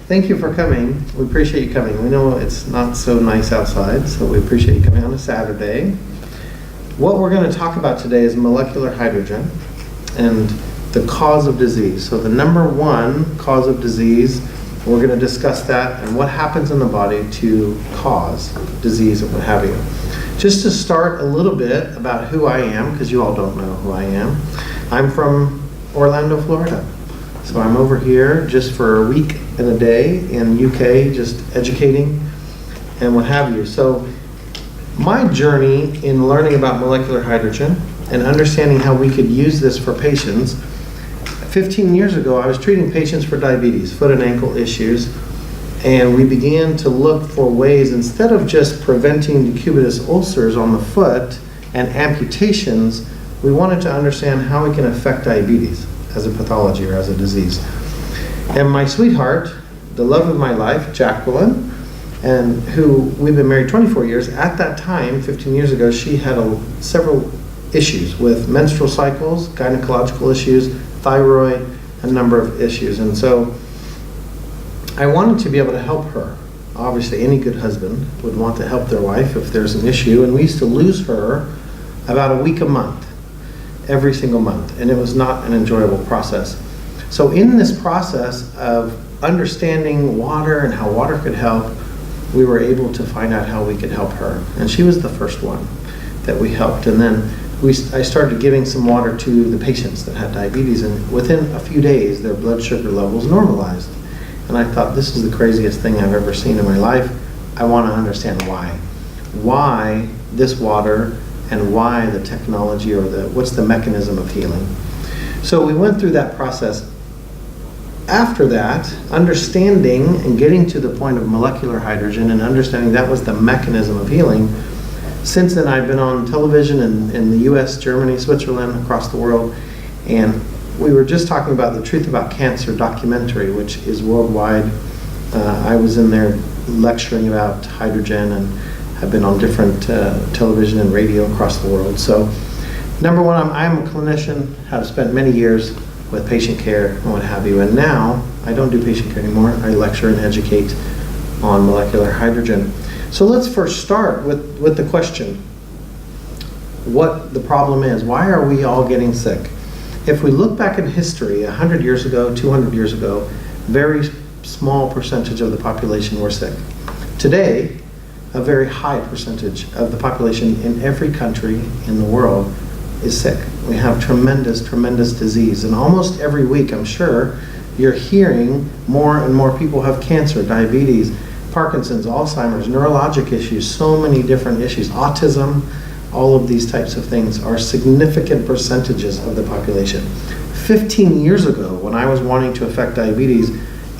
thank you for coming. We appreciate you coming. We know it's not so nice outside, so we appreciate you coming on a Saturday. What we're going to talk about today is molecular hydrogen and the cause of disease. So the number one cause of disease, we're going to discuss that and what happens in the body to cause disease and what have you. Just to start a little bit about who I am, because you all don't know who I am. I'm from Orlando, Florida. So I'm over here just for a week and a day in UK, just educating and what have you. So my journey in learning about molecular hydrogen and understanding how we could use this for patients, 15 years ago I was treating patients for diabetes, foot and ankle issues, and we began to look for ways, instead of just preventing decubitus ulcers on the foot and amputations, we wanted to understand how it can affect diabetes as a pathology or as a disease. And my sweetheart, the love of my life, Jacqueline, and who we've been married 24 years, at that time, 15 years ago, she had several issues with menstrual cycles, gynecological issues, thyroid, a number of issues. And so I wanted to be able to help her. Obviously, any good husband would want to help their wife if there's an issue, and we used to lose her about a week a month, every single month, and it was not an enjoyable process. So in this process of understanding water and how water could help, we were able to find out how we could help her. And she was the first one that we helped. And then I started giving some water to the patients that had diabetes, and within a few days, their blood sugar levels normalized. And I thought, this is the craziest thing I've ever seen in my life. I want to understand why. Why this water and why the technology, or what's the mechanism of healing. So we went through that process. After that, understanding and getting to the point of molecular hydrogen and understanding that was the mechanism of healing, since then I've been on television in the US, Germany, Switzerland, across the world, and we were just talking about the Truth About Cancer documentary, which is worldwide. I was in there lecturing about hydrogen and have been on different television and radio across the world. So number one, I'm a clinician, have spent many years with patient care and what have you, and now I don't do patient care anymore. I lecture and educate on molecular hydrogen. So let's first start with the question, what the problem is. Why are we all getting sick? If we look back in history, 100 years ago, 200 years ago, very small percentage of the population were sick. Today, a very high percentage of the population in every country in the world is sick. We have tremendous, tremendous disease. And almost every week, I'm sure, you're hearing more and more people have cancer, diabetes, Parkinson's, Alzheimer's, neurologic issues, so many different issues, autism. All of these types of things are significant percentages of the population. 15 years ago, when I was wanting to affect diabetes,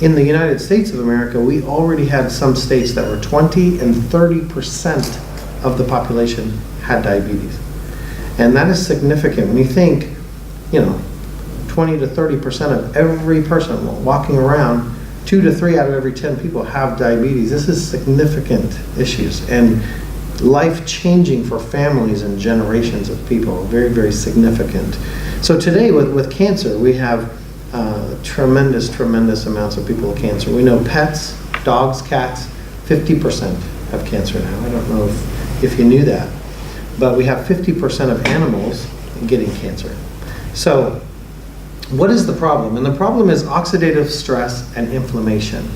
in the United States of America, we already had some states that were 20 and 30% of the population had diabetes. And that is significant. When you think, 20 to 30% of every person walking around, 2 to 3 out of every 10 people have diabetes. This is significant issues and life-changing for families and generations of people. Very, very significant. So today with cancer, we have tremendous, tremendous amounts of people with cancer. We know pets, dogs, cats, 50% have cancer now. I don't know if you knew that. But we have 50% of animals getting cancer. So what is the problem? And the problem is oxidative stress and inflammation.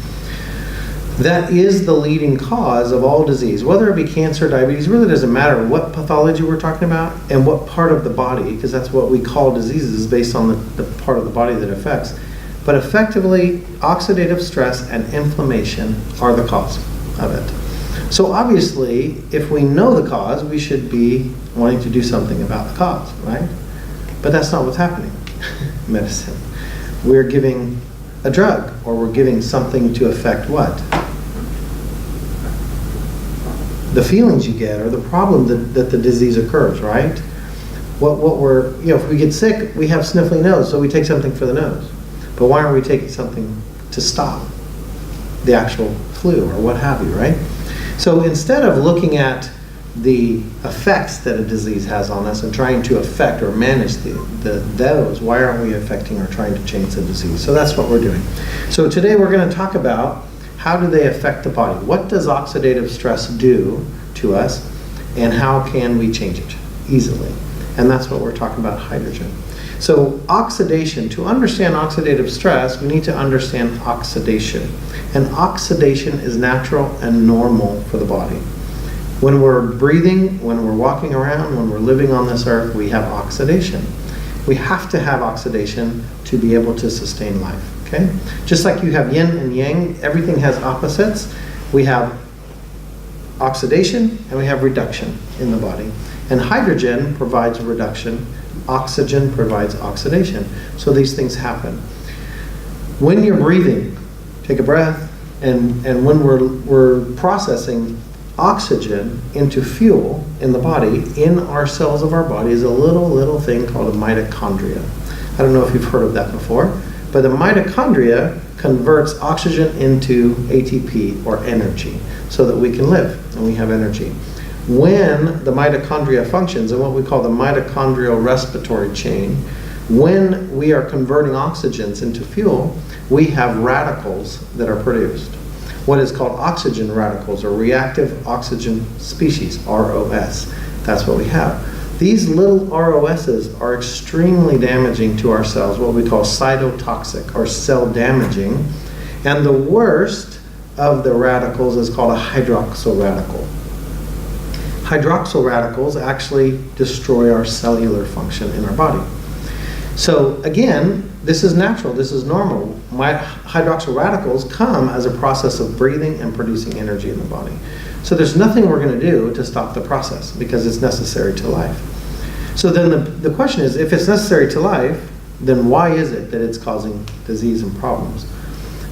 That is the leading cause of all disease, whether it be cancer, diabetes. It really doesn't matter what pathology we're talking about and what part of the body, because that's what we call diseases based on the part of the body that affects. But effectively, oxidative stress and inflammation are the cause of it. So obviously, if we know the cause, we should be wanting to do something about the cause, right? But that's not what's happening in medicine. We're giving a drug, or we're giving something to affect what? The feelings you get, or the problem that the disease occurs, right? If we get sick, we have sniffly nose, so we take something for the nose. But why aren't we taking something to stop the actual flu or what have you, right? So instead of looking at the effects that a disease has on us and trying to affect or manage those, why aren't we affecting or trying to change the disease? So that's what we're doing. So today we're going to talk about how do they affect the body? What does oxidative stress do to us, and how can we change it easily? And that's what we're talking about, hydrogen. So oxidation, to understand oxidative stress, we need to understand oxidation. And oxidation is natural and normal for the body. When we're breathing, when we're walking around, when we're living on this earth, we have oxidation. We have to have oxidation to be able to sustain life, okay? Just like you have yin and yang, everything has opposites. We have oxidation and we have reduction in the body. And hydrogen provides reduction, oxygen provides oxidation. So these things happen. When you're breathing, take a breath, and when we're processing oxygen into fuel in the body, in our cells of our body is a little thing called a mitochondria. I don't know if you've heard of that before, but the mitochondria converts oxygen into ATP, or energy, so that we can live and we have energy. When the mitochondria functions, and what we call the mitochondrial respiratory chain, when we are converting oxygens into fuel, we have radicals that are produced. What is called oxygen radicals, or reactive oxygen species, ROS. That's what we have. These little ROSs are extremely damaging to our cells, what we call cytotoxic, or cell damaging. And the worst of the radicals is called a hydroxyl radical. Hydroxyl radicals actually destroy our cellular function in our body. So again, this is natural, this is normal. Hydroxyl radicals come as a process of breathing and producing energy in the body. So there's nothing we're going to do to stop the process, because it's necessary to life. So then the question is, if it's necessary to life, then why is it that it's causing disease and problems?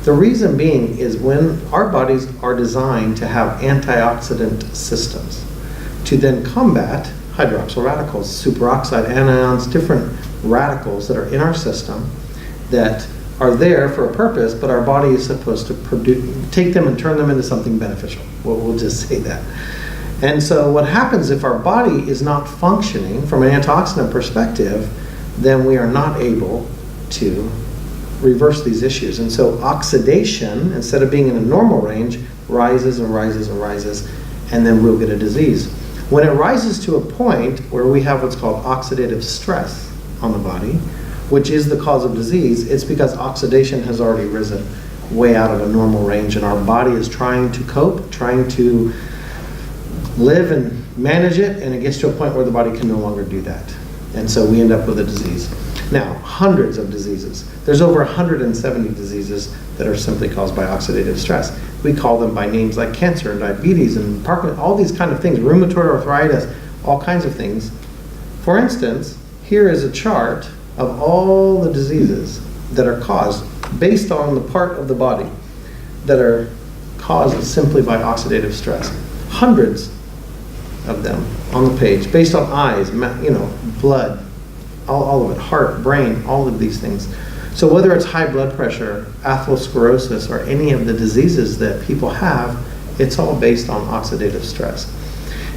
The reason being is when our bodies are designed to have antioxidant systems to then combat hydroxyl radicals, superoxide anions, different radicals that are in our system that are there for a purpose, but our body is supposed to take them and turn them into something beneficial. Well, we'll just say that. And so what happens if our body is not functioning from an antioxidant perspective, then we are not able to reverse these issues. And so oxidation, instead of being in a normal range, rises and rises and rises, and then we'll get a disease. When it rises to a point where we have what's called oxidative stress on the body, which is the cause of disease, it's because oxidation has already risen way out of a normal range, and our body is trying to cope, trying to live and manage it, and it gets to a point where the body can no longer do that. And so we end up with a disease. Now, hundreds of diseases. There's over 170 diseases that are simply caused by oxidative stress. We call them by names like cancer and diabetes and Parkinson's, all these kind of things, rheumatoid arthritis, all kinds of things. For instance, here is a chart of all the diseases that are caused based on the part of the body that are caused simply by oxidative stress. Hundreds of them on the page, based on eyes, blood, all of it, heart, brain, all of these things. So whether it's high blood pressure, atherosclerosis, or any of the diseases that people have, it's all based on oxidative stress.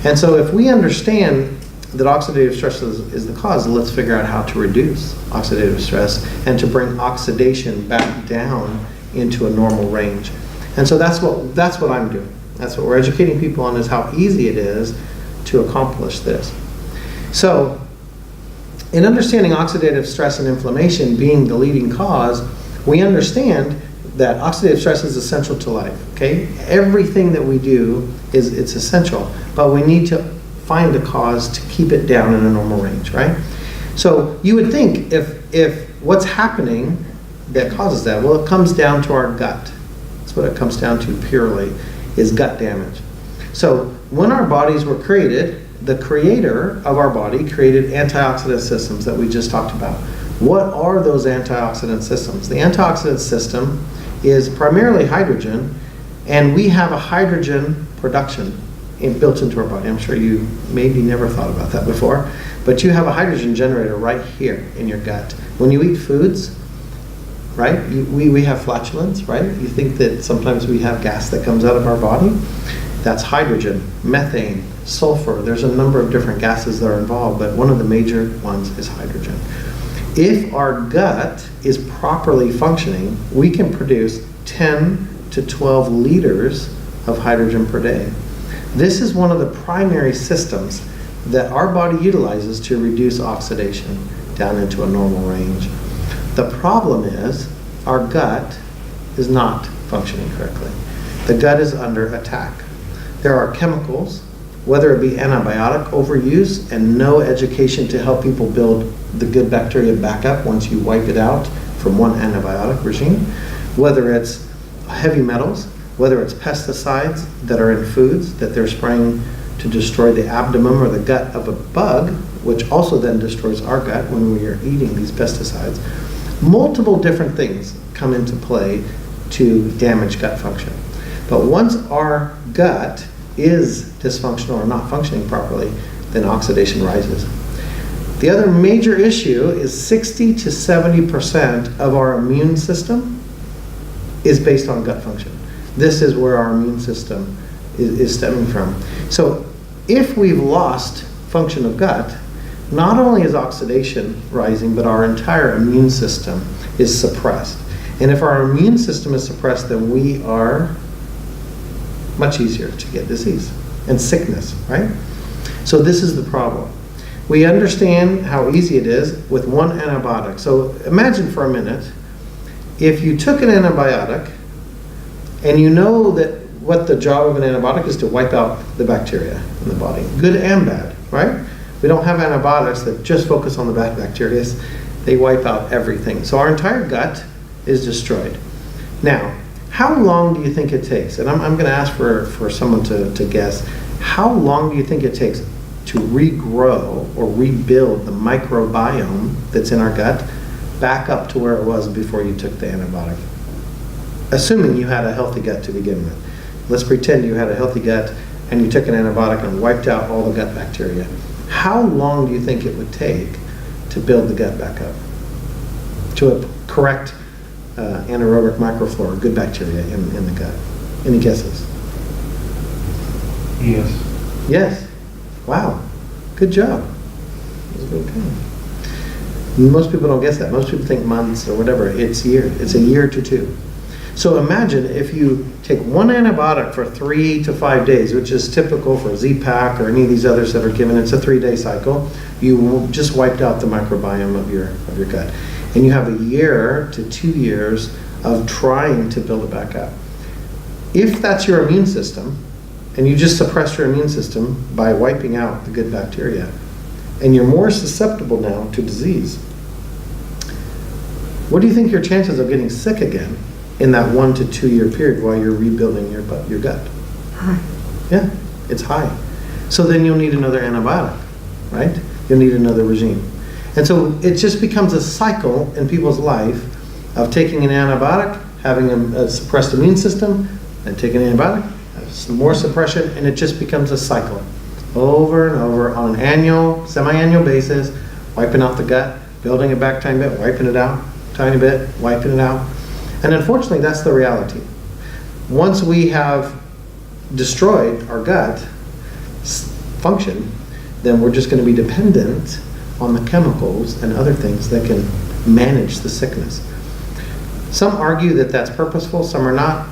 And so if we understand that oxidative stress is the cause, let's figure out how to reduce oxidative stress and to bring oxidation back down into a normal range. And so that's what I'm doing. That's what we're educating people on, is how easy it is to accomplish this. So in understanding oxidative stress and inflammation being the leading cause, we understand that oxidative stress is essential to life, okay? Everything that we do it's essential, but we need to find a cause to keep it down in a normal range, right? So you would think if what's happening that causes that, well, it comes down to our gut. That's what it comes down to purely, is gut damage. So when our bodies were created, the creator of our body created antioxidant systems that we just talked about. What are those antioxidant systems? The antioxidant system is primarily hydrogen, and we have a hydrogen production built into our body. I'm sure you maybe never thought about that before, but you have a hydrogen generator right here in your gut. When you eat foods, right, we have flatulence, right? You think that sometimes we have gas that comes out of our body. That's hydrogen, methane, sulfur. There's a number of different gases that are involved, but one of the major ones is hydrogen. If our gut is properly functioning, we can produce 10 to 12 liters of hydrogen per day. This is one of the primary systems that our body utilizes to reduce oxidation down into a normal range. The problem is our gut is not functioning correctly. The gut is under attack. There are chemicals, whether it be antibiotic overuse and no education to help people build the good bacteria back up once you wipe it out from one antibiotic regime, whether it's heavy metals, whether it's pesticides that are in foods that they're spraying to destroy the abdomen or the gut of a bug, which also then destroys our gut when we are eating these pesticides. Multiple different things come into play to damage gut function. But once our gut is dysfunctional or not functioning properly, then oxidation rises. The other major issue is 60 to 70% of our immune system is based on gut function. This is where our immune system is stemming from. So if we've lost function of gut, not only is oxidation rising, but our entire immune system is suppressed. And if our immune system is suppressed, then we are much easier to get disease and sickness, right? So this is the problem. We understand how easy it is with one antibiotic. So imagine for a minute, if you took an antibiotic and you know that what the job of an antibiotic is to wipe out the bacteria in the body, good and bad, right? We don't have antibiotics that just focus on the bad bacteria. They wipe out everything. So our entire gut is destroyed. Now, how long do you think it takes? And I'm going to ask for someone to guess. How long do you think it takes to regrow or rebuild the microbiome that's in our gut back up to where it was before you took the antibiotic? Assuming you had a healthy gut to begin with. Let's pretend you had a healthy gut and you took an antibiotic and wiped out all the gut bacteria. How long do you think it would take to build the gut back up to a correct anaerobic microflora, good bacteria in the gut? Any guesses? Yes. Yes. Wow. Good job. Okay. Most people don't guess that. Most people think months or whatever. It's years. It's a year to two. So imagine if you take one antibiotic for 3 to 5 days, which is typical for Z-Pak or any of these others that are given. It's a 3-day cycle. You just wiped out the microbiome of your gut. And you have a year to 2 years of trying to build it back up. If that's your immune system, and you just suppress your immune system by wiping out the good bacteria, and you're more susceptible now to disease, what do you think your chances of getting sick again in that 1 to 2 year period while you're rebuilding your gut? High. Yeah, it's high. So then you'll need another antibiotic, right? You'll need another regime. And so it just becomes a cycle in people's life of taking an antibiotic, having a suppressed immune system, and taking an antibiotic, some more suppression, and it just becomes a cycle over and over on an annual, semi-annual basis, wiping out the gut, building it back tiny bit, wiping it out, tiny bit, wiping it out. And unfortunately, that's the reality. Once we have destroyed our gut function, then we're just going to be dependent on the chemicals and other things that can manage the sickness. Some argue that that's purposeful, some are not.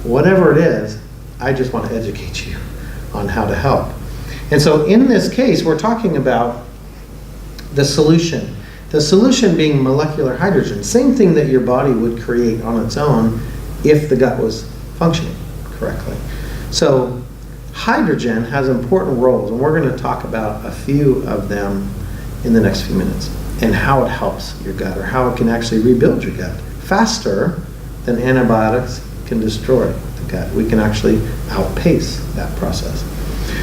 Whatever it is, I just want to educate you on how to help. And so in this case, we're talking about the solution. The solution being molecular hydrogen, same thing that your body would create on its own if the gut was functioning correctly. So hydrogen has important roles, and we're going to talk about a few of them in the next few minutes, and how it helps your gut, or how it can actually rebuild your gut faster than antibiotics can destroy the gut. We can actually outpace that process.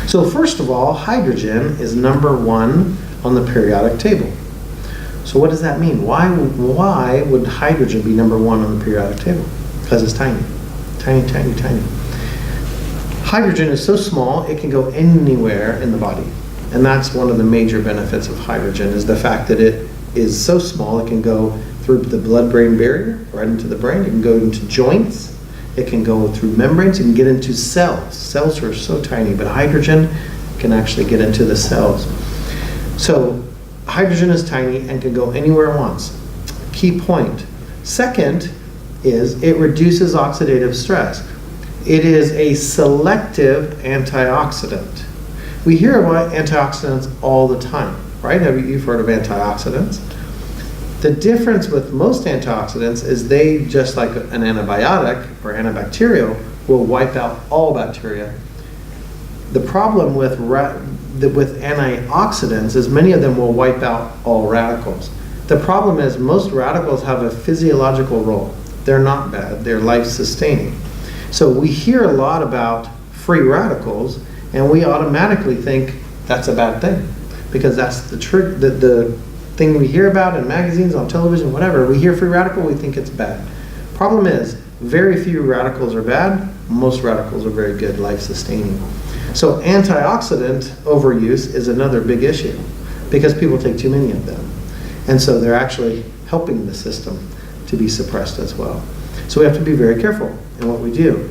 So first of all, hydrogen is number 1 on the periodic table. So what does that mean? Why would hydrogen be number 1 on the periodic table? Because it's tiny. Tiny, tiny, tiny. Hydrogen is so small, it can go anywhere in the body. And that's one of the major benefits of hydrogen, is the fact that it is so small, it can go through the blood-brain barrier, right into the brain. It can go into joints. It can go through membranes. It can get into cells. Cells are so tiny, but hydrogen can actually get into the cells. So hydrogen is tiny and can go anywhere it wants. Key point. Second is it reduces oxidative stress. It is a selective antioxidant. We hear about antioxidants all the time, right? You've heard of antioxidants. The difference with most antioxidants is they, just like an antibiotic or antibacterial, will wipe out all bacteria. The problem with antioxidants is many of them will wipe out all radicals. The problem is most radicals have a physiological role. They're not bad, they're life-sustaining. So we hear a lot about free radicals, and we automatically think that's a bad thing, because that's the thing we hear about in magazines, on television, whatever. We hear free radical, we think it's bad. Problem is, very few radicals are bad, most radicals are very good, life-sustaining. So antioxidant overuse is another big issue, because people take too many of them. And so they're actually helping the system to be suppressed as well. So we have to be very careful in what we do.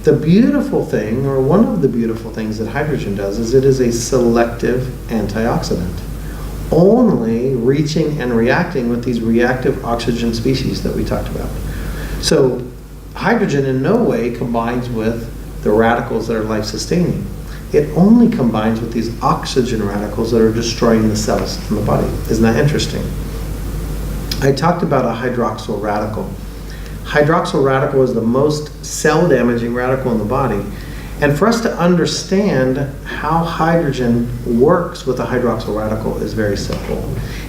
The beautiful thing, or one of the beautiful things that hydrogen does, is it is a selective antioxidant, only reaching and reacting with these reactive oxygen species that we talked about. So hydrogen in no way combines with the radicals that are life-sustaining. It only combines with these oxygen radicals that are destroying the cells in the body. Isn't that interesting? I talked about a hydroxyl radical. Hydroxyl radical is the most cell-damaging radical in the body. And for us to understand how hydrogen works with a hydroxyl radical is very simple.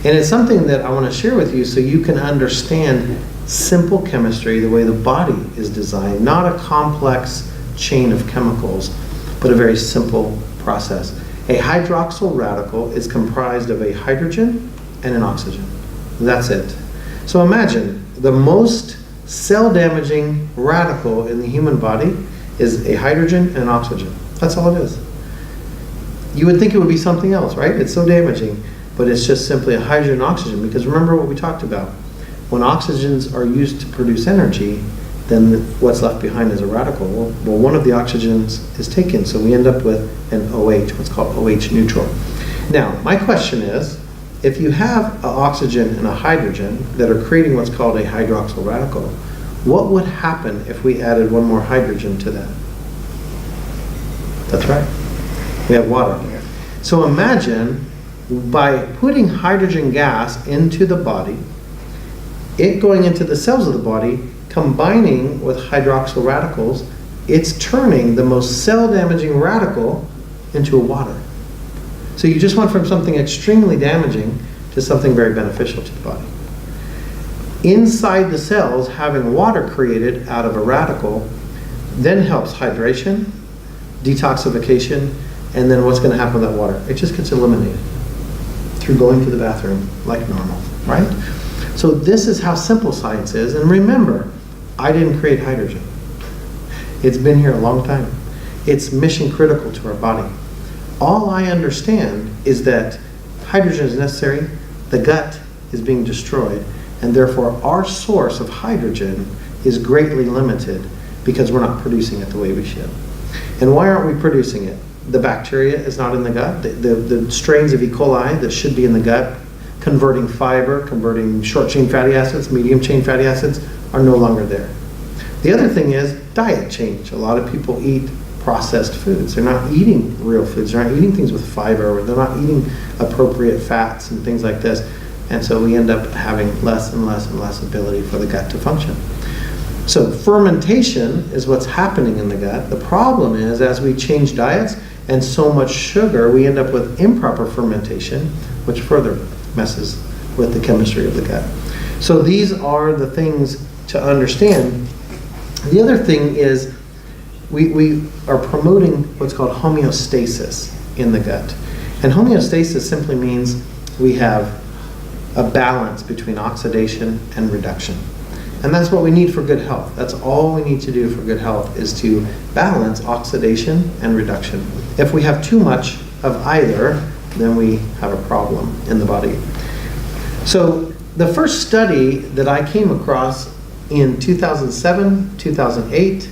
And it's something that I want to share with you so you can understand simple chemistry, the way the body is designed, not a complex chain of chemicals, but a very simple process. A hydroxyl radical is comprised of a hydrogen and an oxygen. That's it. So imagine the most cell-damaging radical in the human body is a hydrogen and an oxygen. That's all it is. You would think it would be something else, right? It's so damaging, but it's just simply a hydrogen and oxygen, because remember what we talked about. When oxygens are used to produce energy, then what's left behind is a radical. Well, one of the oxygens is taken, so we end up with an OH, what's called OH neutral. Now, my question is, if you have an oxygen and a hydrogen that are creating what's called a hydroxyl radical, what would happen if we added one more hydrogen to that? That's right. We have water. So imagine by putting hydrogen gas into the body, it going into the cells of the body, combining with hydroxyl radicals, it's turning the most cell-damaging radical into a water. So you just went from something extremely damaging to something very beneficial to the body. Inside the cells, having water created out of a radical then helps hydration, detoxification, and then what's going to happen with that water? It just gets eliminated through going to the bathroom like normal, right? So this is how simple science is. And remember, I didn't create hydrogen. It's been here a long time. It's mission critical to our body. All I understand is that hydrogen is necessary, the gut is being destroyed, and therefore our source of hydrogen is greatly limited because we're not producing it the way we should. And why aren't we producing it? The bacteria is not in the gut. The strains of E. coli that should be in the gut, converting fiber, converting short-chain fatty acids, medium-chain fatty acids, are no longer there. The other thing is diet change. A lot of people eat processed foods. They're not eating real foods. They're not eating things with fiber, or they're not eating appropriate fats and things like this. And so we end up having less and less and less ability for the gut to function. So fermentation is what's happening in the gut. The problem is, as we change diets and so much sugar, we end up with improper fermentation, which further messes with the chemistry of the gut. So these are the things to understand. The other thing is we are promoting what's called homeostasis in the gut. And homeostasis simply means we have a balance between oxidation and reduction. And that's what we need for good health. That's all we need to do for good health, is to balance oxidation and reduction. If we have too much of either, then we have a problem in the body. So the first study that I came across in 2007, 2008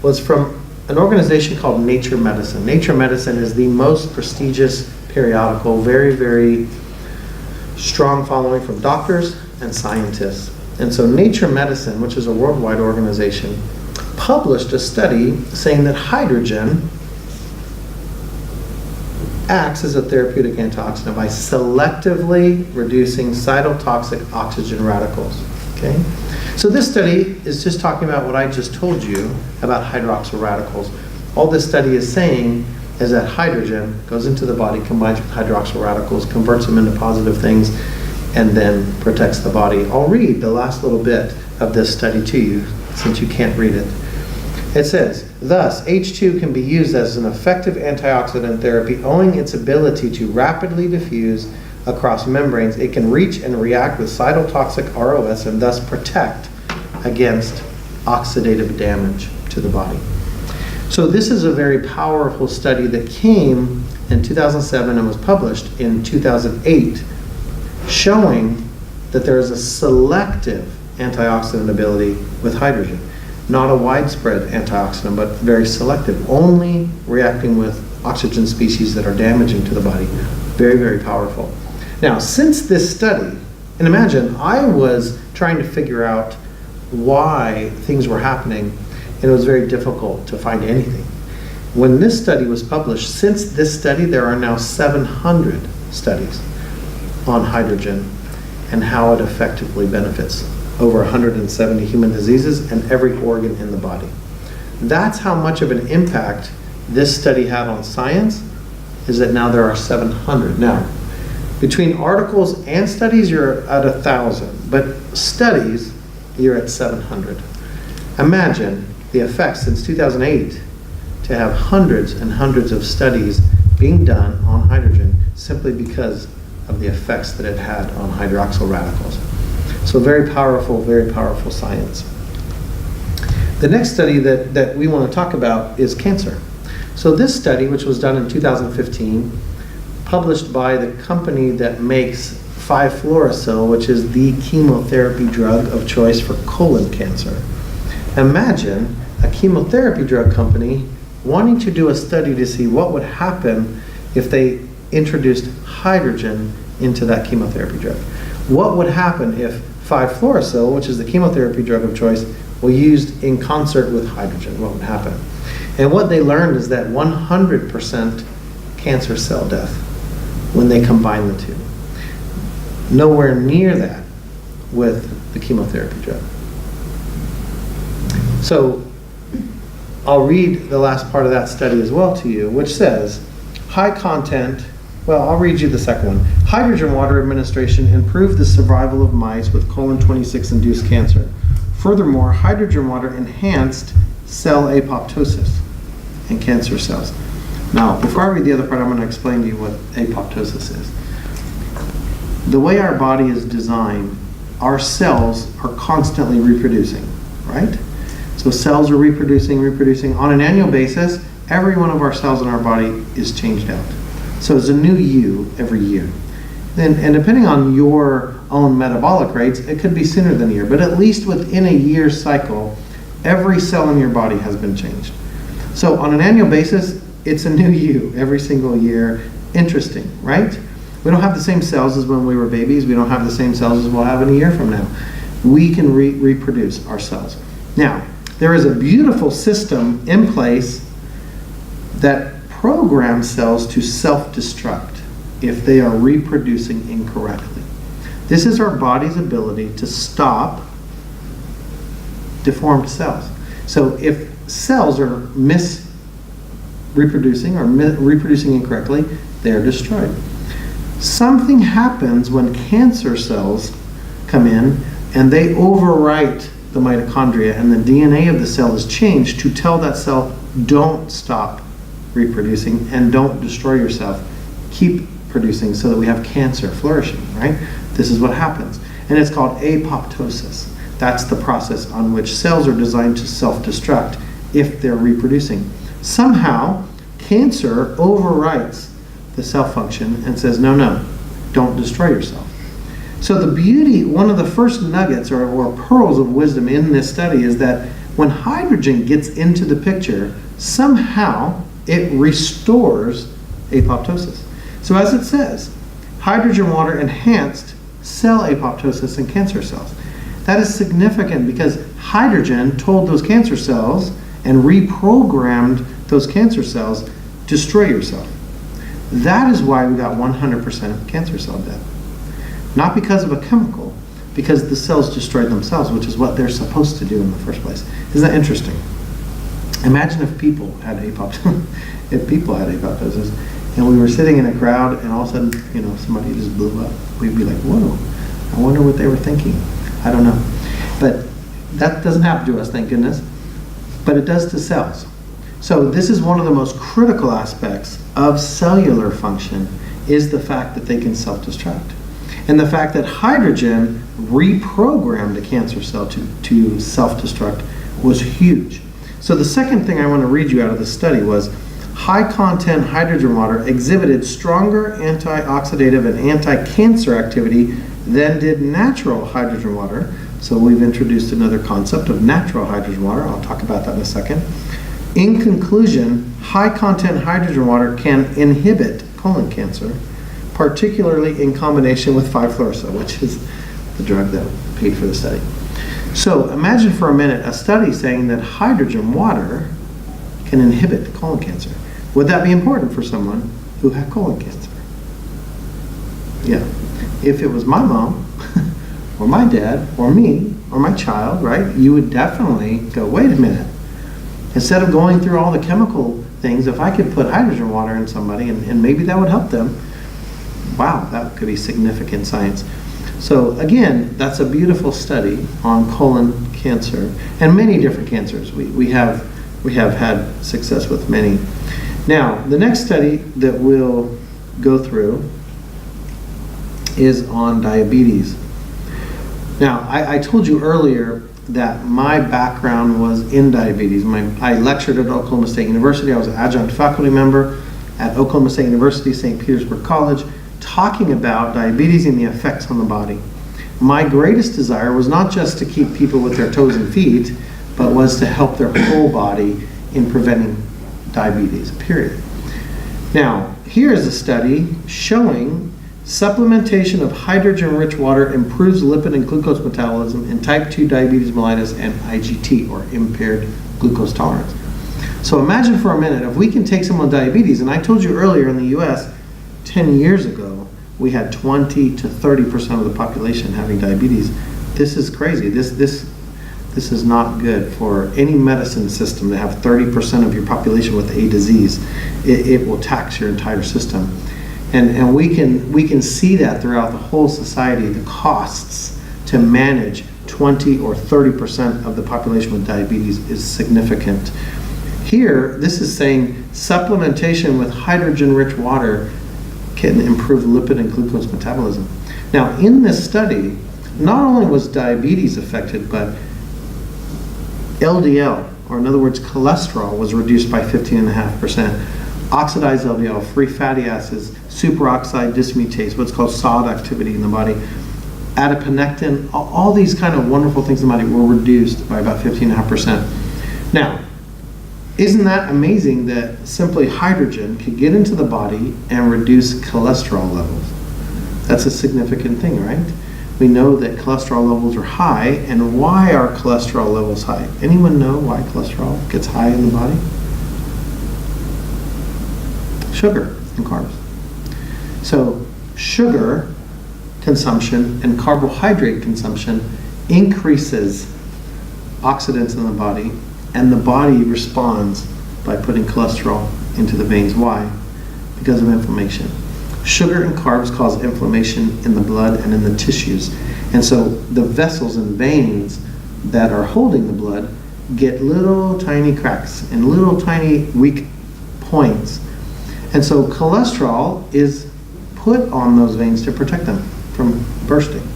was from an organization called Nature Medicine. Nature Medicine is the most prestigious periodical, very, very strong following from doctors and scientists. And so Nature Medicine, which is a worldwide organization, published a study saying that hydrogen acts as a therapeutic antioxidant by selectively reducing cytotoxic oxygen radicals. Okay? So this study is just talking about what I just told you about hydroxyl radicals. All this study is saying is that hydrogen goes into the body, combines with hydroxyl radicals, converts them into positive things, and then protects the body. I'll read the last little bit of this study to you, since you can't read it. It says, thus, H2 can be used as an effective antioxidant therapy owing its ability to rapidly diffuse across membranes. It can reach and react with cytotoxic ROS and thus protect against oxidative damage to the body. So this is a very powerful study that came in 2007 and was published in 2008, showing that there is a selective antioxidant ability with hydrogen. Not a widespread antioxidant, but very selective, only reacting with oxygen species that are damaging to the body. Very, very powerful. Now, since this study, and imagine, I was trying to figure out why things were happening, and it was very difficult to find anything. When this study was published, since this study, there are now 700 studies on hydrogen and how it effectively benefits over 170 human diseases and every organ in the body. That's how much of an impact this study had on science, is that now there are 700. Now, between articles and studies, you're at 1,000, but studies, you're at 700. Imagine the effects since 2008 to have hundreds and hundreds of studies being done on hydrogen simply because of the effects that it had on hydroxyl radicals. So very powerful science. The next study that we want to talk about is cancer. So this study, which was done in 2015, published by the company that makes 5-fluorouracil, which is the chemotherapy drug of choice for colon cancer. Imagine a chemotherapy drug company wanting to do a study to see what would happen if they introduced hydrogen into that chemotherapy drug. What would happen if 5-fluorouracil, which is the chemotherapy drug of choice, were used in concert with hydrogen? What would happen? And what they learned is that 100% cancer cell death when they combine the two. Nowhere near that with the chemotherapy drug. So I'll read the last part of that study as well to you, which says, high content, well, I'll read you the second one. Hydrogen water administration improved the survival of mice with colon-26 induced cancer. Furthermore, hydrogen water enhanced cell apoptosis in cancer cells. Now, before I read the other part, I'm going to explain to you what apoptosis is. The way our body is designed, our cells are constantly reproducing, right? So cells are reproducing. On an annual basis, every one of our cells in our body is changed out. So it's a new you every year. And depending on your own metabolic rates, it could be sooner than a year, but at least within a year's cycle, every cell in your body has been changed. So on an annual basis, it's a new you every single year. Interesting, right? We don't have the same cells as when we were babies. We don't have the same cells as we'll have in a year from now. We can reproduce our cells. Now, there is a beautiful system in place that programs cells to self-destruct if they are reproducing incorrectly. This is our body's ability to stop deformed cells. So if cells are reproducing incorrectly, they're destroyed. Something happens when cancer cells come in and they overwrite the mitochondria, and the DNA of the cell is changed to tell that cell, don't stop reproducing and don't destroy yourself. Keep producing so that we have cancer flourishing, right? This is what happens. And it's called apoptosis. That's the process on which cells are designed to self-destruct if they're reproducing. Somehow, cancer overwrites the cell function and says, no, don't destroy yourself. So the beauty, one of the first nuggets or pearls of wisdom in this study is that when hydrogen gets into the picture, somehow it restores apoptosis. So as it says, hydrogen water enhanced cell apoptosis in cancer cells. That is significant because hydrogen told those cancer cells and reprogrammed those cancer cells, destroy yourself. That is why we got 100% cancer cell death. Not because of a chemical, because the cells destroyed themselves, which is what they're supposed to do in the first place. Isn't that interesting? Imagine if people had apoptosis, and we were sitting in a crowd and all of a sudden, somebody just blew up. We'd be like, whoa, I wonder what they were thinking. I don't know. But that doesn't happen to us, thank goodness. But it does to cells. So this is one of the most critical aspects of cellular function, is the fact that they can self-destruct. And the fact that hydrogen reprogrammed a cancer cell to self-destruct was huge. So the second thing I want to read you out of the study was high-content hydrogen water exhibited stronger antioxidative and anti-cancer activity than did natural hydrogen water. So we've introduced another concept of natural hydrogen water. I'll talk about that in a second. In conclusion, high-content hydrogen water can inhibit colon cancer, particularly in combination with 5-fluorouracil, which is the drug that paid for the study. So imagine for a minute a study saying that hydrogen water can inhibit colon cancer. Would that be important for someone who had colon cancer? Yeah. If it was my mom, or my dad, or me, or my child, right, you would definitely go, wait a minute. Instead of going through all the chemical things, if I could put hydrogen water in somebody and maybe that would help them, wow, that could be significant science. So again, that's a beautiful study on colon cancer and many different cancers. We have had success with many. Now, the next study that we'll go through is on diabetes. Now, I told you earlier that my background was in diabetes. I lectured at Oklahoma State University. I was an adjunct faculty member at Oklahoma State University, St. Petersburg College, talking about diabetes and the effects on the body. My greatest desire was not just to keep people with their toes and feet, but was to help their whole body in preventing diabetes, period. Now, here is a study showing supplementation of hydrogen-rich water improves lipid and glucose metabolism in type 2 diabetes mellitus and IGT, or impaired glucose tolerance. So imagine for a minute, if we can take someone with diabetes, and I told you earlier in the US, 10 years ago, we had 20 to 30% of the population having diabetes. This is crazy. This is not good for any medicine system to have 30% of your population with a disease. It will tax your entire system. And we can see that throughout the whole society, the costs to manage 20 or 30% of the population with diabetes is significant. Here, this is saying supplementation with hydrogen-rich water can improve lipid and glucose metabolism. Now, in this study, not only was diabetes affected, but LDL, or in other words, cholesterol, was reduced by 15.5%. Oxidized LDL, free fatty acids, superoxide dismutase, what's called SOD activity in the body, adiponectin, all these kind of wonderful things in the body were reduced by about 15.5%. Now, isn't that amazing that simply hydrogen could get into the body and reduce cholesterol levels? That's a significant thing, right? We know that cholesterol levels are high, and why are cholesterol levels high? Anyone know why cholesterol gets high in the body? Sugar and carbs. So sugar consumption and carbohydrate consumption increases oxidants in the body, and the body responds by putting cholesterol into the veins. Why? Because of inflammation. Sugar and carbs cause inflammation in the blood and in the tissues. And so the vessels and veins that are holding the blood get little tiny cracks and little tiny weak points. And so cholesterol is put on those veins to protect them from bursting.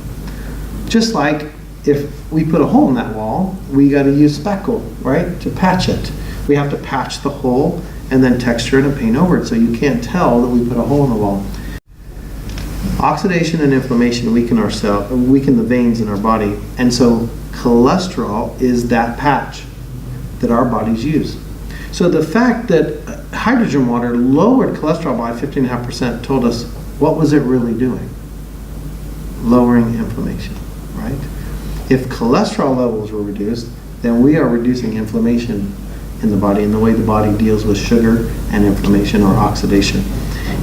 Just like if we put a hole in that wall, we got to use spackle, right, to patch it. We have to patch the hole and then texture it and paint over it so you can't tell that we put a hole in the wall. Oxidation and inflammation weaken weaken the veins in our body, and so cholesterol is that patch that our bodies use. So the fact that hydrogen water lowered cholesterol by 15.5% told us, what was it really doing? Lowering inflammation, right? If cholesterol levels were reduced, then we are reducing inflammation in the body and the way the body deals with sugar and inflammation or oxidation.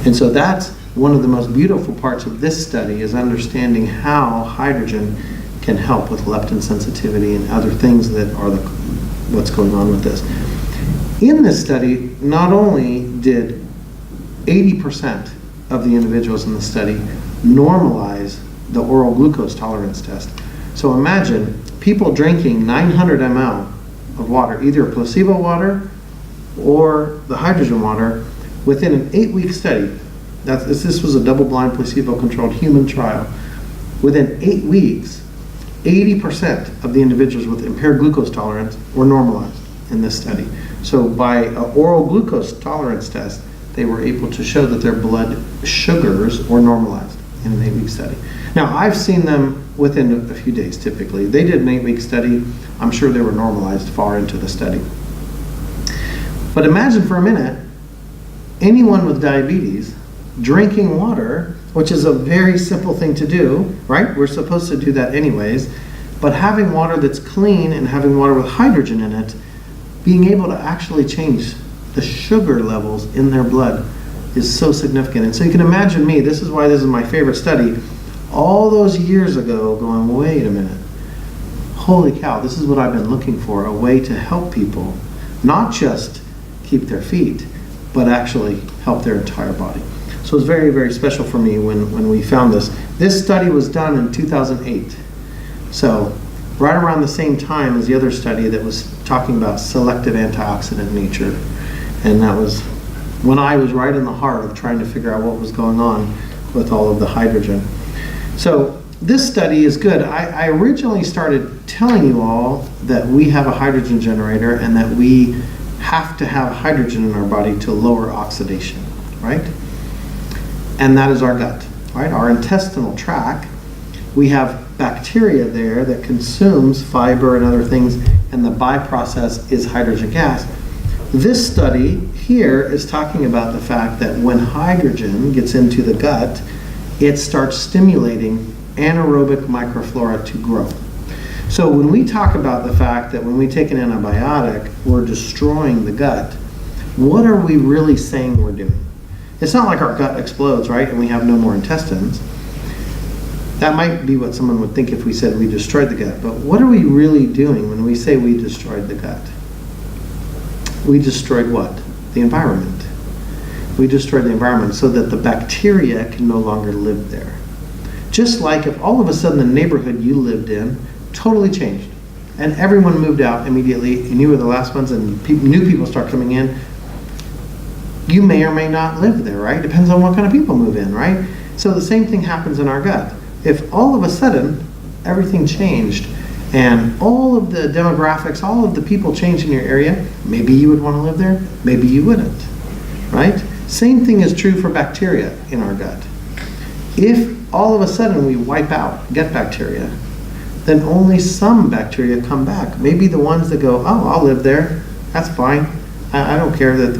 And so that's one of the most beautiful parts of this study, is understanding how hydrogen can help with leptin sensitivity and other things that are what's going on with this. In this study, not only did 80% of the individuals in the study normalize the oral glucose tolerance test. So imagine people drinking 900 ml of water, either placebo water or the hydrogen water, within an 8-week study. This was a double-blind, placebo-controlled human trial. Within 8 weeks, 80% of the individuals with impaired glucose tolerance were normalized in this study. So by an oral glucose tolerance test, they were able to show that their blood sugars were normalized in an 8-week study. Now, I've seen them within a few days, typically. They did an 8-week study. I'm sure they were normalized far into the study. But imagine for a minute, anyone with diabetes drinking water, which is a very simple thing to do, right? We're supposed to do that anyways. But having water that's clean and having water with hydrogen in it, being able to actually change the sugar levels in their blood is so significant. And so you can imagine me, this is why this is my favorite study, all those years ago going, wait a minute, holy cow, this is what I've been looking for, a way to help people, not just keep their feet, but actually help their entire body. So it's very, very special for me when we found this. This study was done in 2008. So right around the same time as the other study that was talking about selective antioxidant nature. And that was when I was right in the heart of trying to figure out what was going on with all of the hydrogen. So this study is good. I originally started telling you all that we have a hydrogen generator and that we have to have hydrogen in our body to lower oxidation, right? And that is our gut, right? Our intestinal tract. We have bacteria there that consumes fiber and other things, and the byprocess is hydrogen gas. This study here is talking about the fact that when hydrogen gets into the gut, it starts stimulating anaerobic microflora to grow. So when we talk about the fact that when we take an antibiotic, we're destroying the gut, what are we really saying we're doing? It's not like our gut explodes, right, and we have no more intestines. That might be what someone would think if we said we destroyed the gut, but what are we really doing when we say we destroyed the gut? We destroyed what? The environment. We destroyed the environment so that the bacteria can no longer live there. Just like if all of a sudden the neighborhood you lived in totally changed and everyone moved out immediately and you were the last ones and new people start coming in, you may or may not live there, right? Depends on what kind of people move in, right? So the same thing happens in our gut. If all of a sudden everything changed and all of the demographics, all of the people changed in your area, maybe you would want to live there, maybe you wouldn't, right? Same thing is true for bacteria in our gut. If all of a sudden we wipe out gut bacteria, then only some bacteria come back. Maybe the ones that go, oh, I'll live there, that's fine. I don't care that,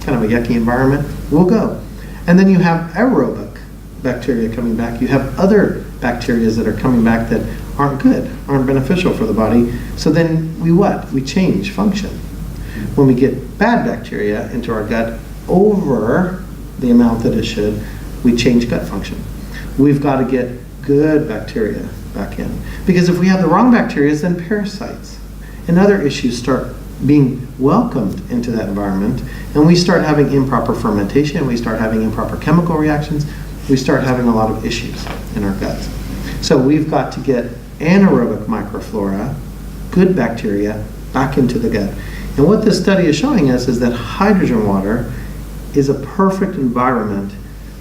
kind of a yucky environment, we'll go. And then you have aerobic bacteria coming back. You have other bacteria that are coming back that aren't good, aren't beneficial for the body. So then we change function. When we get bad bacteria into our gut over the amount that it should, we change gut function. We've got to get good bacteria back in. Because if we have the wrong bacteria, then parasites and other issues start being welcomed into that environment, and we start having improper fermentation, we start having improper chemical reactions, we start having a lot of issues in our guts. So we've got to get anaerobic microflora, good bacteria, back into the gut. And what this study is showing us is that hydrogen water is a perfect environment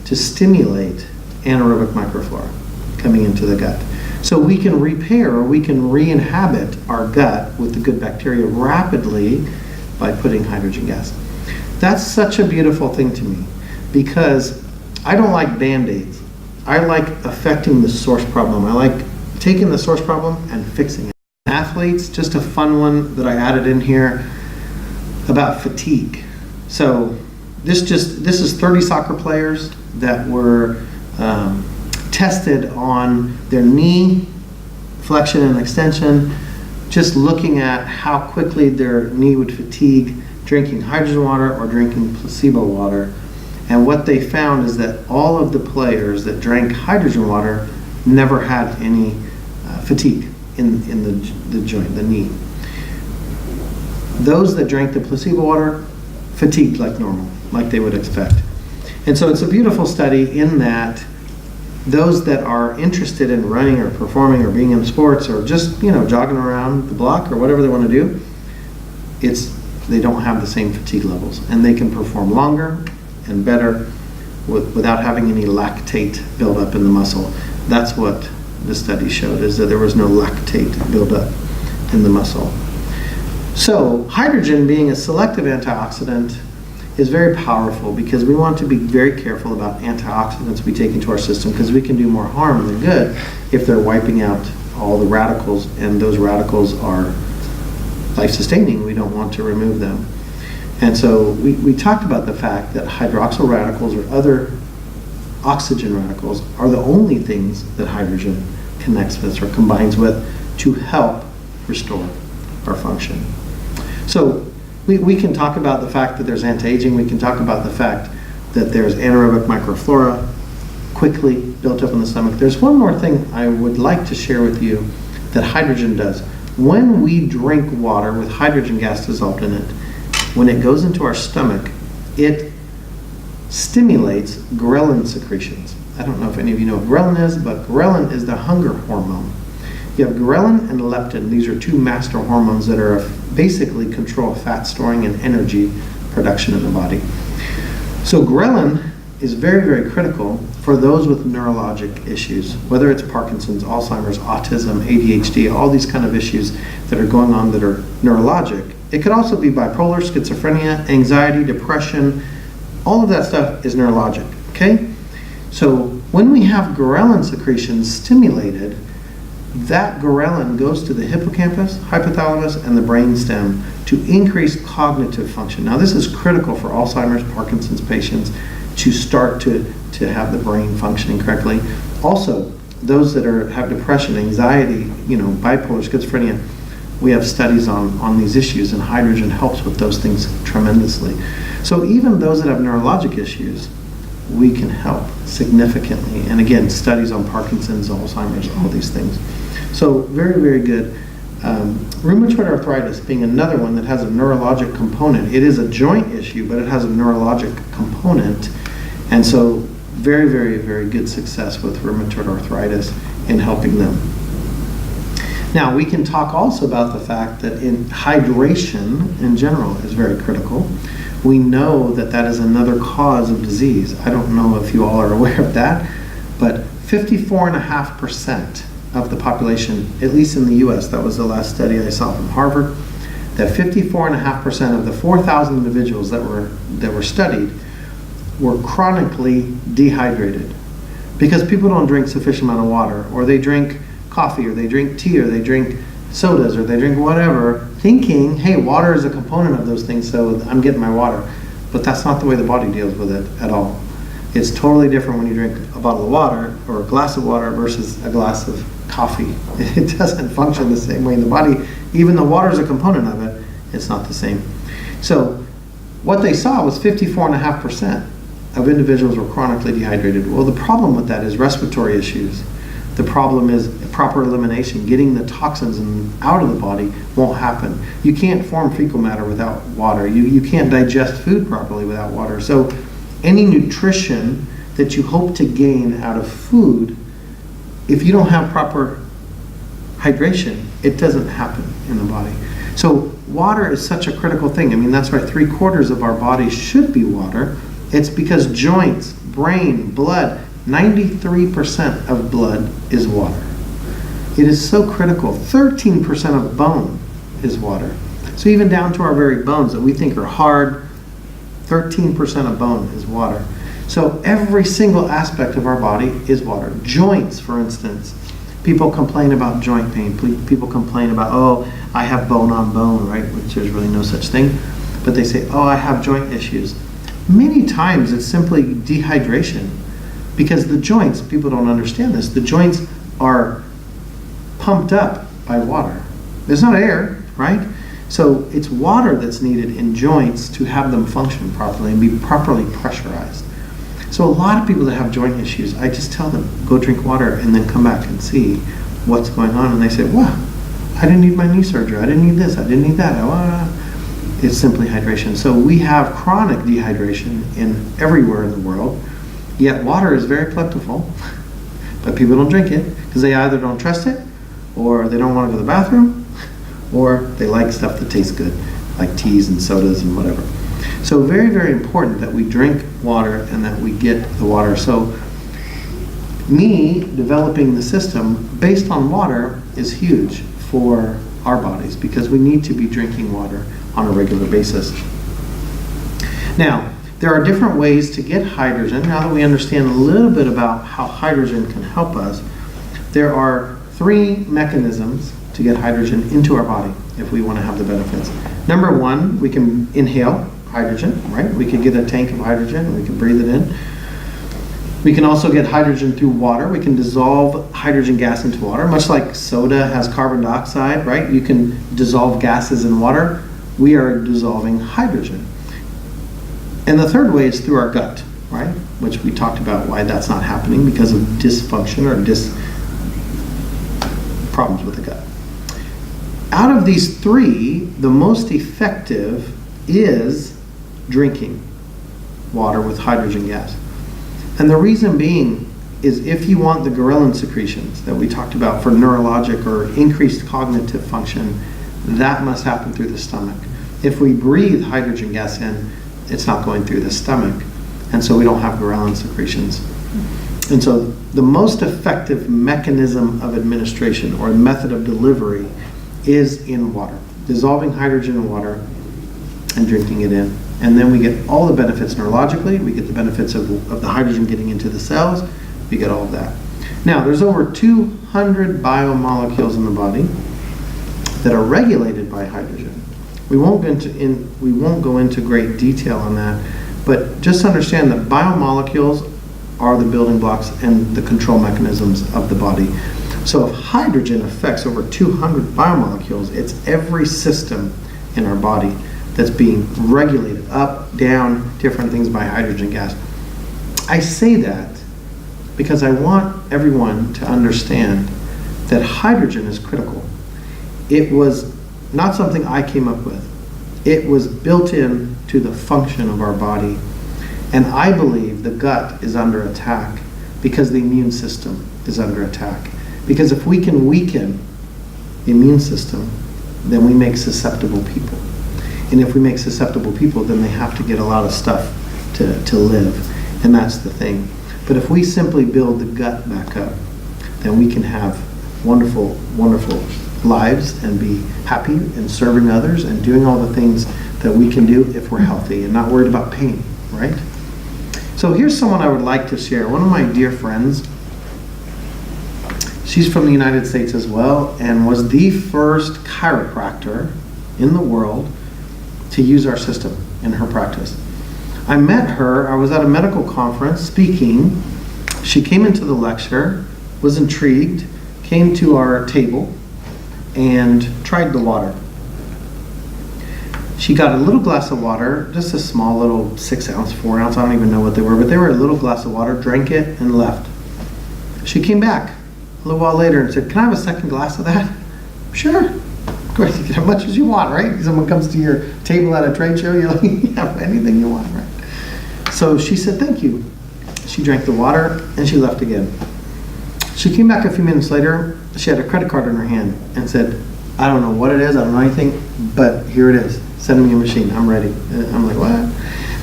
to stimulate anaerobic microflora coming into the gut. So we can repair or we can re-inhabit our gut with the good bacteria rapidly by putting hydrogen gas. That's such a beautiful thing to me because I don't like Band-Aids. I like affecting the source problem. I like taking the source problem and fixing it. Athletes, just a fun one that I added in here about fatigue. So this is 30 soccer players that were tested on their knee flexion and extension, just looking at how quickly their knee would fatigue drinking hydrogen water or drinking placebo water. And what they found is that all of the players that drank hydrogen water never had any fatigue in the joint, the knee. Those that drank the placebo water fatigued like normal, like they would expect. And so it's a beautiful study in that those that are interested in running or performing or being in sports or just jogging around the block or whatever they want to do, they don't have the same fatigue levels, and they can perform longer and better without having any lactate buildup in the muscle. That's what the study showed, is that there was no lactate buildup in the muscle. So hydrogen, being a selective antioxidant, is very powerful because we want to be very careful about antioxidants we take into our system, because we can do more harm than good if they're wiping out all the radicals, and those radicals are life-sustaining. We don't want to remove them. And so we talked about the fact that hydroxyl radicals or other oxygen radicals are the only things that hydrogen connects with or combines with to help restore our function. So we can talk about the fact that there's anti-aging. We can talk about the fact that there's anaerobic microflora quickly built up in the stomach. There's one more thing I would like to share with you that hydrogen does. When we drink water with hydrogen gas dissolved in it, when it goes into our stomach, it stimulates ghrelin secretions. I don't know if any of you know what ghrelin is, but ghrelin is the hunger hormone. You have ghrelin and leptin. These are two master hormones that are basically control fat storing and energy production in the body. So ghrelin is very, very critical for those with neurologic issues, whether it's Parkinson's, Alzheimer's, autism, ADHD, all these kind of issues that are going on that are neurologic. It could also be bipolar, schizophrenia, anxiety, depression. All of that stuff is neurologic, okay? So when we have ghrelin secretions stimulated, that ghrelin goes to the hippocampus, hypothalamus, and the brainstem to increase cognitive function. Now this is critical for Alzheimer's, Parkinson's patients to start to have the brain functioning correctly. Also, those that have depression, anxiety, bipolar, schizophrenia, we have studies on these issues, and hydrogen helps with those things tremendously. So even those that have neurologic issues, we can help significantly. And again, studies on Parkinson's, Alzheimer's, all these things. So very, very good. Rheumatoid arthritis being another one that has a neurologic component. It is a joint issue, but it has a neurologic component. And so very, very, very good success with rheumatoid arthritis in helping them. Now, we can talk also about the fact that hydration in general is very critical. We know that that is another cause of disease. I don't know if you all are aware of that, but 54.5% of the population, at least in the US, that was the last study I saw from Harvard, that 54.5% of the 4,000 individuals that were studied were chronically dehydrated because people don't drink sufficient amount of water, or they drink coffee, or they drink tea, or they drink sodas, or they drink whatever, thinking, hey, water is a component of those things, so I'm getting my water. But that's not the way the body deals with it at all. It's totally different when you drink a bottle of water or a glass of water versus a glass of coffee. It doesn't function the same way in the body. Even though water is a component of it, it's not the same. So what they saw was 54.5% of individuals were chronically dehydrated. Well, the problem with that is respiratory issues. The problem is proper elimination. Getting the toxins out of the body won't happen. You can't form fecal matter without water. You can't digest food properly without water. So any nutrition that you hope to gain out of food, if you don't have proper hydration, it doesn't happen in the body. So water is such a critical thing. I mean, that's why 3/4 of our body should be water. It's because joints, brain, blood, 93% of blood is water. It is so critical. 13% of bone is water. So even down to our very bones that we think are hard, 13% of bone is water. So every single aspect of our body is water. Joints, for instance. People complain about joint pain. People complain about, oh, I have bone on bone, right? Which there's really no such thing. But they say, oh, I have joint issues. Many times it's simply dehydration. Because the joints, people don't understand this, the joints are pumped up by water. There's not air, right? So it's water that's needed in joints to have them function properly and be properly pressurized. So a lot of people that have joint issues, I just tell them, go drink water and then come back and see what's going on. And they say, wow, I didn't need my knee surgery. I didn't need this. I didn't need that. It's simply hydration. So we have chronic dehydration everywhere in the world, yet water is very plentiful, but people don't drink it because they either don't trust it, or they don't want to go to the bathroom, or they like stuff that tastes good, like teas and sodas and whatever. So very, very important that we drink water and that we get the water. So me developing the system based on water is huge for our bodies because we need to be drinking water on a regular basis. Now, there are different ways to get hydrogen. Now that we understand a little bit about how hydrogen can help us, there are 3 mechanisms to get hydrogen into our body if we want to have the benefits. Number 1, we can inhale hydrogen, right? We could get a tank of hydrogen and we can breathe it in. We can also get hydrogen through water. We can dissolve hydrogen gas into water, much like soda has carbon dioxide, right? You can dissolve gases in water. We are dissolving hydrogen. And the third way is through our gut, right? Which we talked about why that's not happening because of dysfunction or problems with the gut. Out of these 3, the most effective is drinking water with hydrogen gas. And the reason being is if you want the ghrelin secretions that we talked about for neurologic or increased cognitive function, that must happen through the stomach. If we breathe hydrogen gas in, it's not going through the stomach, and so we don't have ghrelin secretions. And so the most effective mechanism of administration or method of delivery is in water, dissolving hydrogen in water and drinking it in. And then we get all the benefits neurologically, we get the benefits of the hydrogen getting into the cells, we get all of that. Now, there's over 200 biomolecules in the body that are regulated by hydrogen. We won't go into great detail on that, but just understand that biomolecules are the building blocks and the control mechanisms of the body. So if hydrogen affects over 200 biomolecules, it's every system in our body that's being regulated up, down, different things by hydrogen gas. I say that because I want everyone to understand that hydrogen is critical. It was not something I came up with. It was built in to the function of our body. And I believe the gut is under attack because the immune system is under attack. Because if we can weaken the immune system, then we make susceptible people. And if we make susceptible people, then they have to get a lot of stuff to live. And that's the thing. But if we simply build the gut back up, then we can have wonderful, wonderful lives and be happy and serving others and doing all the things that we can do if we're healthy and not worried about pain, right? So here's someone I would like to share. One of my dear friends, she's from the United States as well and was the first chiropractor in the world to use our system in her practice. I met her, I was at a medical conference speaking. She came into the lecture, was intrigued, came to our table, and tried the water. She got a little glass of water, just a small little 6 ounce, 4 ounce, I don't even know what they were, but they were a little glass of water, drank it, and left. She came back a little while later and said, can I have a second glass of that? Sure. Of course, you can have as much as you want, right? Someone comes to your table at a trade show, you're like, you have anything you want, right? So she said, thank you. She drank the water, and she left again. She came back a few minutes later. She had a credit card in her hand and said, I don't know what it is, I don't know anything, but here it is. Send me a machine, I'm ready. And I'm like, what?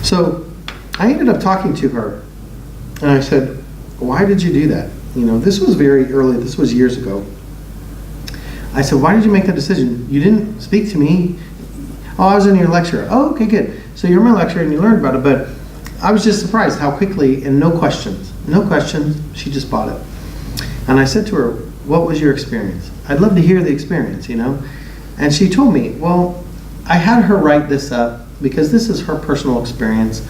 So I ended up talking to her, and I said, why did you do that? You know, this was very early, this was years ago. I said, why did you make that decision? You didn't speak to me. Oh, I was in your lecture. Oh, okay, good. So you're in my lecture and you learned about it, but I was just surprised how quickly, and no questions, she just bought it. And I said to her, what was your experience? I'd love to hear the experience, And she told me, well, I had her write this up because this is her personal experience.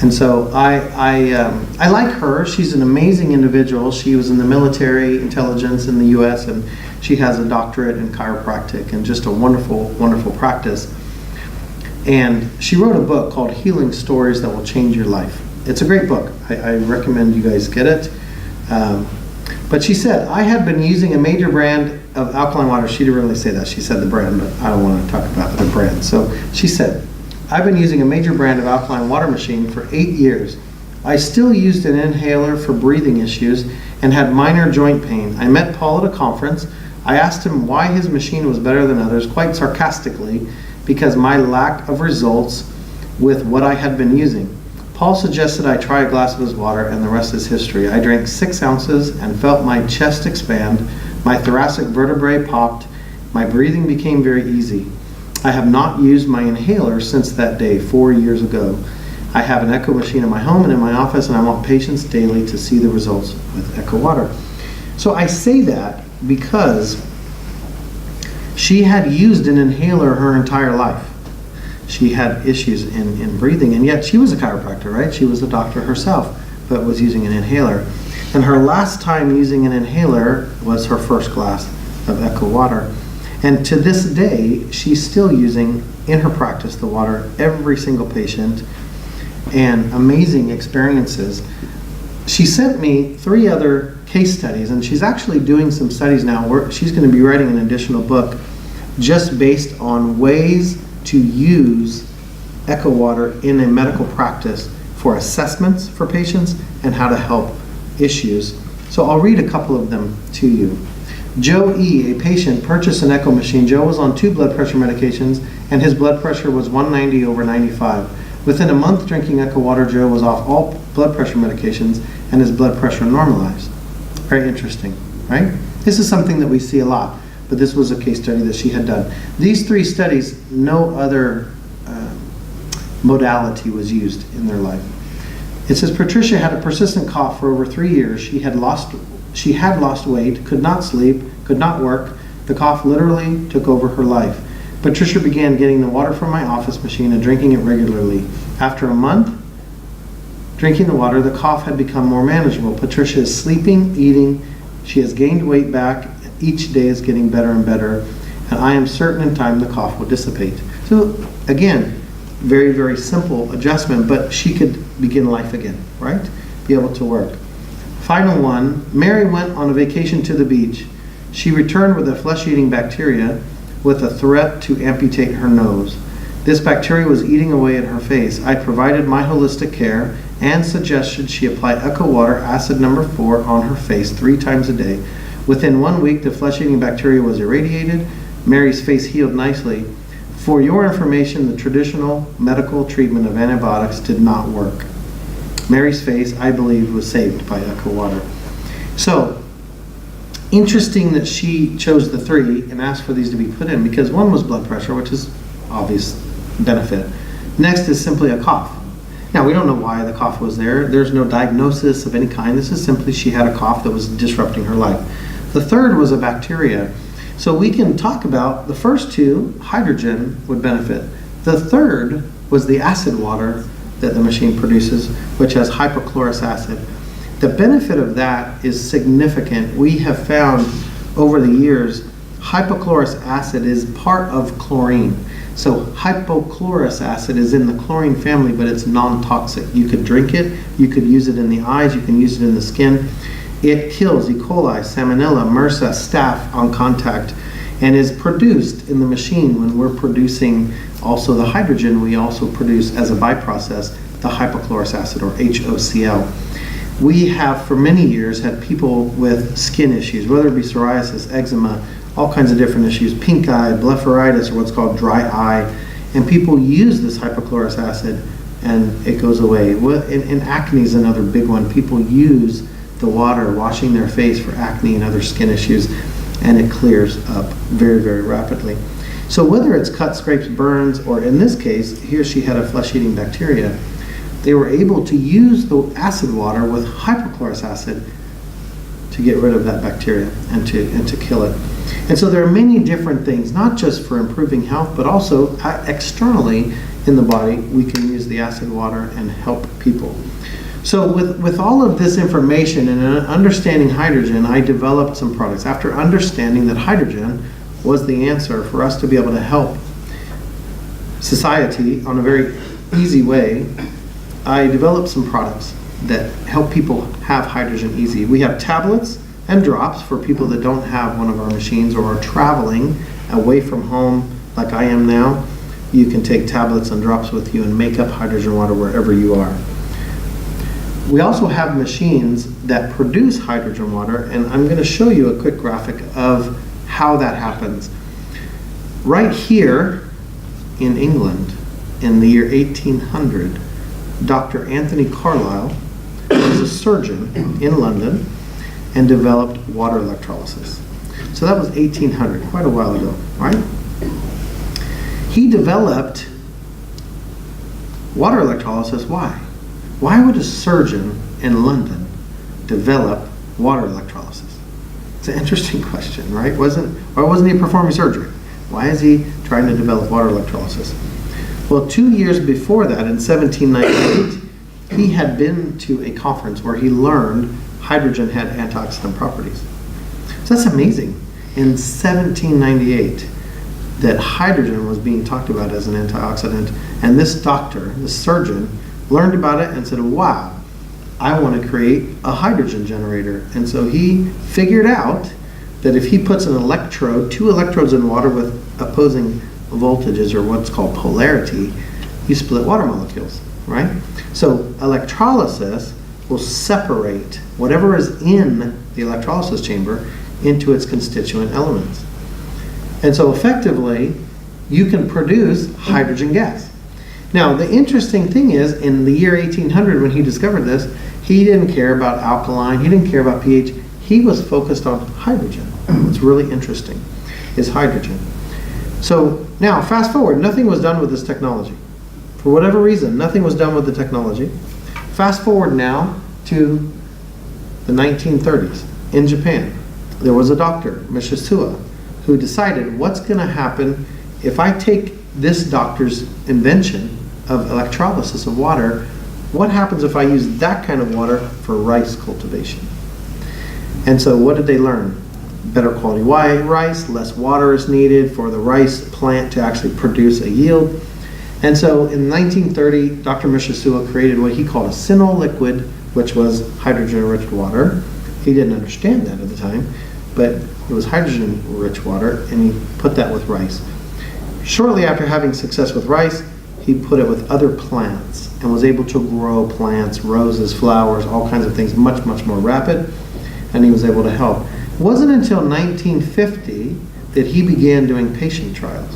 And so I like her. She's an amazing individual. She was in the military intelligence in the U.S. and she has a doctorate in chiropractic and just a wonderful, wonderful practice. And she wrote a book called Healing Stories That Will Change Your Life. It's a great book. I recommend you guys get it. But she said, I had been using a major brand of alkaline water. She didn't really say that. She said the brand, but I don't want to talk about the brand. So she said, I've been using a major brand of alkaline water machine for 8 years. I still used an inhaler for breathing issues and had minor joint pain. I met Paul at a conference. I asked him why his machine was better than others, quite sarcastically, because my lack of results with what I had been using. Paul suggested I try a glass of his water, and the rest is history. I drank 6 ounces and felt my chest expand, my thoracic vertebrae popped, my breathing became very easy. I have not used my inhaler since that day, 4 years ago. I have an Echo machine in my home and in my office, and I want patients daily to see the results with Echo Water. So I say that because she had used an inhaler her entire life. She had issues in breathing, and yet she was a chiropractor, right? She was a doctor herself, but was using an inhaler. And her last time using an inhaler was her first glass of Echo Water. And to this day, she's still using, in her practice, the water, every single patient, and amazing experiences. She sent me 3 other case studies, and she's actually doing some studies now where she's going to be writing an additional book just based on ways to use Echo Water in a medical practice for assessments for patients and how to help issues. So I'll read a couple of them to you. Joe E., a patient, purchased an Echo machine. Joe was on 2 blood pressure medications and his blood pressure was 190/95. Within a month drinking Echo Water, Joe was off all blood pressure medications and his blood pressure normalized. Very interesting, right? This is something that we see a lot, but this was a case study that she had done. These 3 studies, no other modality was used in their life. It says Patricia had a persistent cough for over 3 years. She had lost weight, could not sleep, could not work. The cough literally took over her life. Patricia began getting the water from my office machine and drinking it regularly. After a month drinking the water, the cough had become more manageable. Patricia is sleeping, eating. She has gained weight back. Each day is getting better and better. And I am certain in time the cough will dissipate. So again, very, very simple adjustment, but she could begin life again, right? Be able to work. Final one, Mary went on a vacation to the beach. She returned with a flesh-eating bacteria with a threat to amputate her nose. This bacteria was eating away at her face. I provided my holistic care and suggested she apply Echo Water acid number 4 on her face 3 times a day. Within 1 week, the flesh-eating bacteria was irradiated. Mary's face healed nicely. For your information, the traditional medical treatment of antibiotics did not work. Mary's face, I believe, was saved by Echo Water. So, interesting that she chose the 3 and asked for these to be put in, because one was blood pressure, which is obvious benefit. Next is simply a cough. Now, we don't know why the cough was there. There's no diagnosis of any kind. This is simply she had a cough that was disrupting her life. The 3rd was a bacteria. So we can talk about the first 2, hydrogen would benefit. The 3rd was the acid water that the machine produces, which has hypochlorous acid. The benefit of that is significant. We have found over the years, hypochlorous acid is part of chlorine. So hypochlorous acid is in the chlorine family, but it's non-toxic. You could drink it, you could use it in the eyes, you can use it in the skin. It kills E. coli, Salmonella, MRSA, staph on contact, and is produced in the machine when we're producing also the hydrogen. We also produce as a byprocess the hypochlorous acid, or HOCl. We have for many years had people with skin issues, whether it be psoriasis, eczema, all kinds of different issues, pink eye, blepharitis, or what's called dry eye, and people use this hypochlorous acid and it goes away. And acne is another big one. People use the water washing their face for acne and other skin issues, and it clears up very, very rapidly. So whether it's cuts, scrapes, burns, or in this case, here she had a flesh-eating bacteria, they were able to use the acid water with hypochlorous acid to get rid of that bacteria and to kill it. And so there are many different things, not just for improving health, but also externally in the body, we can use the acid water and help people. So with all of this information and understanding hydrogen, I developed some products. After understanding that hydrogen was the answer for us to be able to help society on a very easy way, I developed some products that help people have hydrogen easy. We have tablets and drops for people that don't have one of our machines or are traveling away from home like I am now. You can take tablets and drops with you and make up hydrogen water wherever you are. We also have machines that produce hydrogen water, and I'm going to show you a quick graphic of how that happens. Right here in England, in the year 1800, Dr. Anthony Carlisle was a surgeon in London and developed water electrolysis. So that was 1800, quite a while ago, right? He developed water electrolysis. Why? Why would a surgeon in London develop water electrolysis? It's an interesting question, right? Wasn't he performing surgery? Why is he trying to develop water electrolysis? Well, 2 years before that, in 1798, he had been to a conference where he learned hydrogen had antioxidant properties. So that's amazing. In 1798, that hydrogen was being talked about as an antioxidant, and this doctor, this surgeon, learned about it and said, wow, I want to create a hydrogen generator. And so he figured out that if he puts an electrode, 2 electrodes in water with opposing voltages, or what's called polarity, you split water molecules, right? So electrolysis will separate whatever is in the electrolysis chamber into its constituent elements. And so effectively, you can produce hydrogen gas. Now, the interesting thing is, in the year 1800, when he discovered this, he didn't care about alkaline, he didn't care about pH, he was focused on hydrogen. What's really interesting is hydrogen. So now, fast forward, nothing was done with this technology. For whatever reason, nothing was done with the technology. Fast forward now to the 1930s in Japan. There was a doctor, Mishisuwa, who decided what's going to happen if I take this doctor's invention of electrolysis of water, what happens if I use that kind of water for rice cultivation? And so what did they learn? Better quality rice, less water is needed for the rice plant to actually produce a yield. And so in 1930, Dr. Mishisuwa created what he called a Sinol liquid, which was hydrogen-rich water. He didn't understand that at the time, but it was hydrogen-rich water, and he put that with rice. Shortly after having success with rice, he put it with other plants and was able to grow plants, roses, flowers, all kinds of things, much, much more rapid, and he was able to help. It wasn't until 1950 that he began doing patient trials.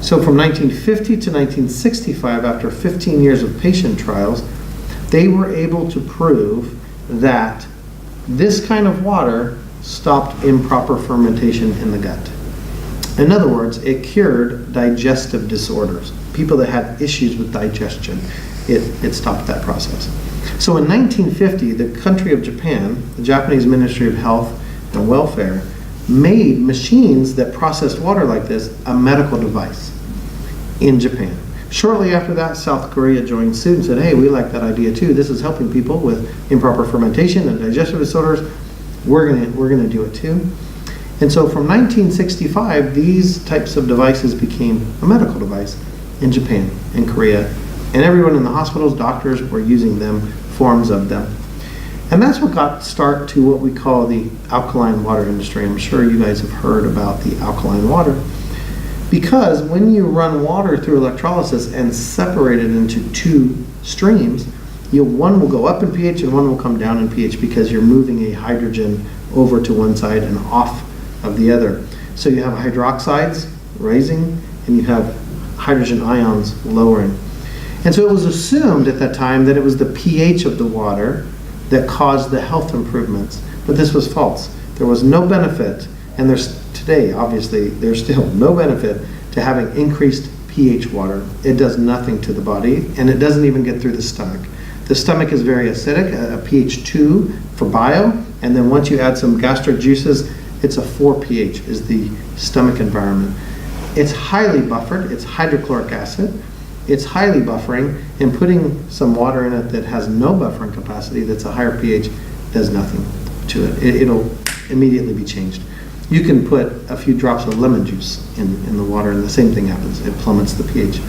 So from 1950 to 1965, after 15 years of patient trials, they were able to prove that this kind of water stopped improper fermentation in the gut. In other words, it cured digestive disorders. People that had issues with digestion, it stopped that process. So in 1950, the country of Japan, the Japanese Ministry of Health and Welfare, made machines that processed water like this a medical device in Japan. Shortly after that, South Korea joined suit and said, hey, we like that idea too. This is helping people with improper fermentation and digestive disorders. We're gonna do it too. And so from 1965, these types of devices became a medical device in Japan and Korea. And everyone in the hospitals, doctors, were using them, forms of them. And that's what got start to what we call the alkaline water industry. I'm sure you guys have heard about the alkaline water. Because when you run water through electrolysis and separate it into 2 streams, one will go up in pH and one will come down in pH because you're moving a hydrogen over to one side and off of the other. So you have hydroxides raising and you have hydrogen ions lowering. And so it was assumed at that time that it was the pH of the water that caused the health improvements. But this was false. There was no benefit, and there's today, obviously, there's still no benefit to having increased pH pH water. It does nothing to the body, and it doesn't even get through the stomach. The stomach is very acidic, a pH 2 for bio, and then once you add some gastric juices, it's a 4 pH is the stomach environment. It's highly buffered, it's hydrochloric acid, it's highly buffering, and putting some water in it that has no buffering capacity, that's a higher pH, does nothing to it. It'll immediately be changed. You can put a few drops of lemon juice in the water, and the same thing happens. It plummets the pH.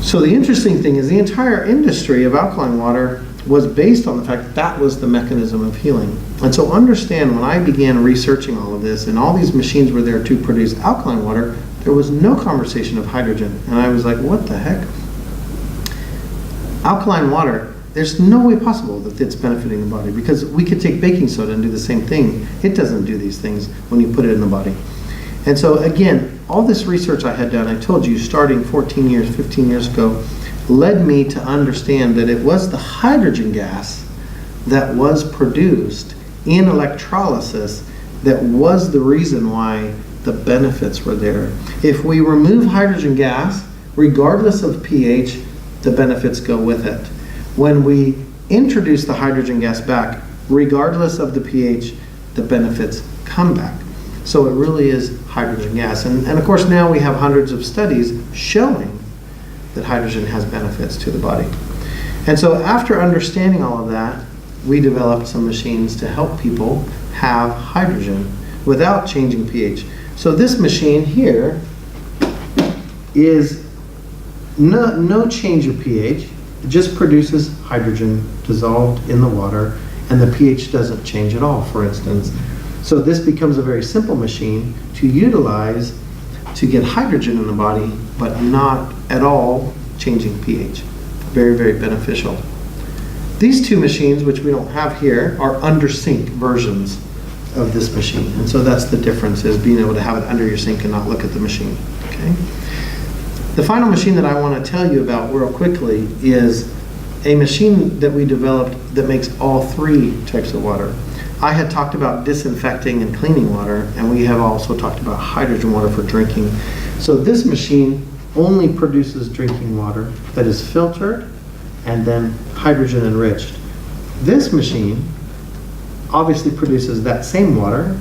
So the interesting thing is the entire industry of alkaline water was based on the fact that that was the mechanism of healing. And so understand, when I began researching all of this, and all these machines were there to produce alkaline water, there was no conversation of hydrogen. And I was like, what the heck? Alkaline water, there's no way possible that it's benefiting the body, because we could take baking soda and do the same thing. It doesn't do these things when you put it in the body. And so again, all this research I had done, I told you, starting 14 years, 15 years ago, led me to understand that it was the hydrogen gas that was produced in electrolysis that was the reason why the benefits were there. If we remove hydrogen gas, regardless of pH, the benefits go with it. When we introduce the hydrogen gas back, regardless of the pH, the benefits come back. So it really is hydrogen gas. And of course now we have hundreds of studies showing that hydrogen has benefits to the body. And so after understanding all of that, we developed some machines to help people have hydrogen without changing pH. So this machine here is no change of pH. It just produces hydrogen dissolved in the water, and the pH doesn't change at all, for instance. So this becomes a very simple machine to utilize to get hydrogen in the body, but not at all changing pH. Very, very beneficial. These two machines, which we don't have here, are under sink versions of this machine. And so that's the difference, is being able to have it under your sink and not look at the machine. Okay? The final machine that I want to tell you about real quickly is a machine that we developed that makes all three types of water. I had talked about disinfecting and cleaning water, and we have also talked about hydrogen water for drinking. So this machine only produces drinking water that is filtered and then hydrogen enriched. This machine obviously produces that same water,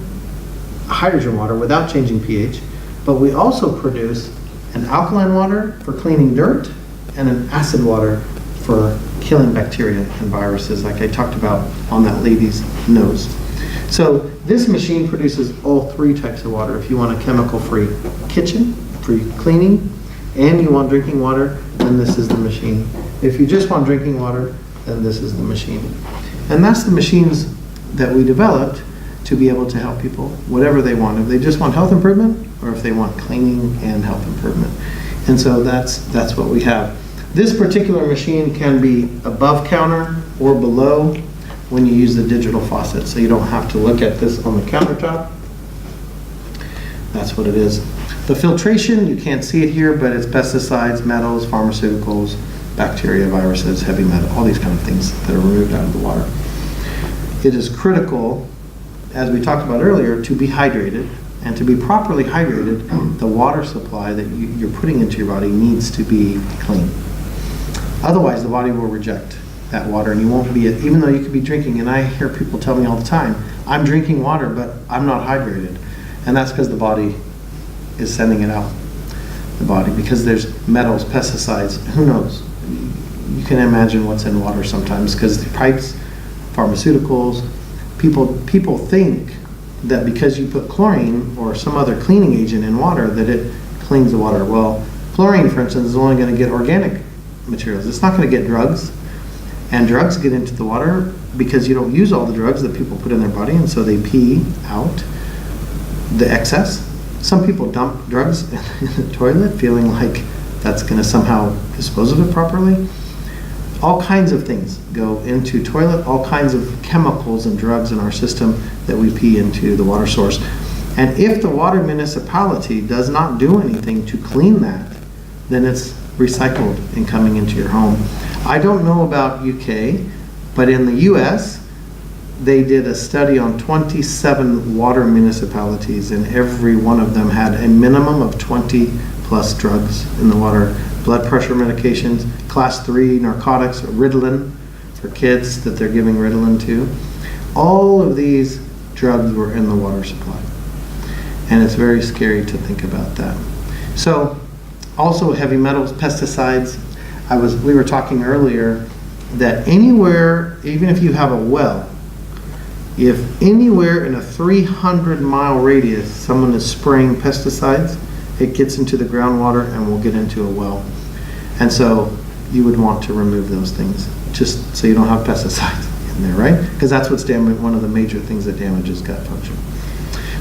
hydrogen water, without changing pH, but we also produce an alkaline water for cleaning dirt and an acid water for killing bacteria and viruses, like I talked about on that lady's nose. So this machine produces all three types of water. If you want a chemical-free kitchen, free cleaning, and you want drinking water, then this is the machine. If you just want drinking water, then this is the machine. And that's the machines that we developed to be able to help people, whatever they want. If they just want health improvement, or if they want cleaning and health improvement. And so that's what we have. This particular machine can be above counter or below when you use the digital faucet, so you don't have to look at this on the countertop. That's what it is. The filtration, you can't see it here, but it's pesticides, metals, pharmaceuticals, bacteria, viruses, heavy metal, all these kind of things that are removed out of the water. It is critical, as we talked about earlier, to be hydrated. And to be properly hydrated, the water supply that you're putting into your body needs to be clean. Otherwise, the body will reject that water, and you won't be, even though you could be drinking, and I hear people tell me all the time, I'm drinking water, but I'm not hydrated. And that's because the body is sending it out, the body, because there's metals, pesticides, who knows? You can imagine what's in water sometimes, because the pipes, pharmaceuticals, people think that because you put chlorine or some other cleaning agent in water that it cleans the water. Well, chlorine, for instance, is only going to get organic materials. It's not going to get drugs. And drugs get into the water because you don't use all the drugs that people put in their body, and so they pee out the excess. Some people dump drugs in the toilet feeling like that's going to somehow dispose of it properly. All kinds of things go into toilet, all kinds of chemicals and drugs in our system that we pee into the water source. And if the water municipality does not do anything to clean that, then it's recycled and coming into your home. I don't know about UK, but in the US, they did a study on 27 water municipalities, and every one of them had a minimum of 20 plus drugs in the water. Blood pressure medications, class 3 narcotics, Ritalin for kids that they're giving Ritalin to. All of these drugs were in the water supply. And it's very scary to think about that. So, also heavy metals, pesticides. We were talking earlier that anywhere, even if you have a well, if anywhere in a 300-mile radius someone is spraying pesticides, it gets into the groundwater and will get into a well. And so you would want to remove those things just so you don't have pesticides in there, right? Because that's what's one of the major things that damages gut function.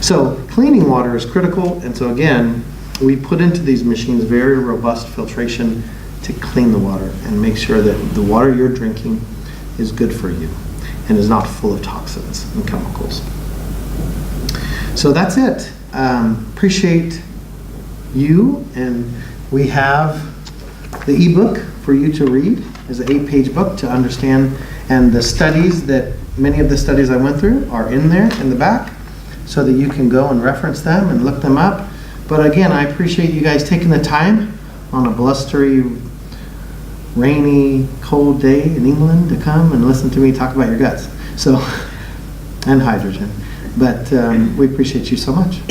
So cleaning water is critical, and so again, we put into these machines very robust filtration to clean the water and make sure that the water you're drinking is good for you and is not full of toxins and chemicals. So that's it. Appreciate you, and we have the ebook for you to read. It's an 8-page book to understand, and the studies many of the studies I went through are in there in the back so that you can go and reference them and look them up. But again, I appreciate you guys taking the time on a blustery, rainy, cold day in England to come and listen to me talk about your guts. So, and hydrogen. But we appreciate you so much.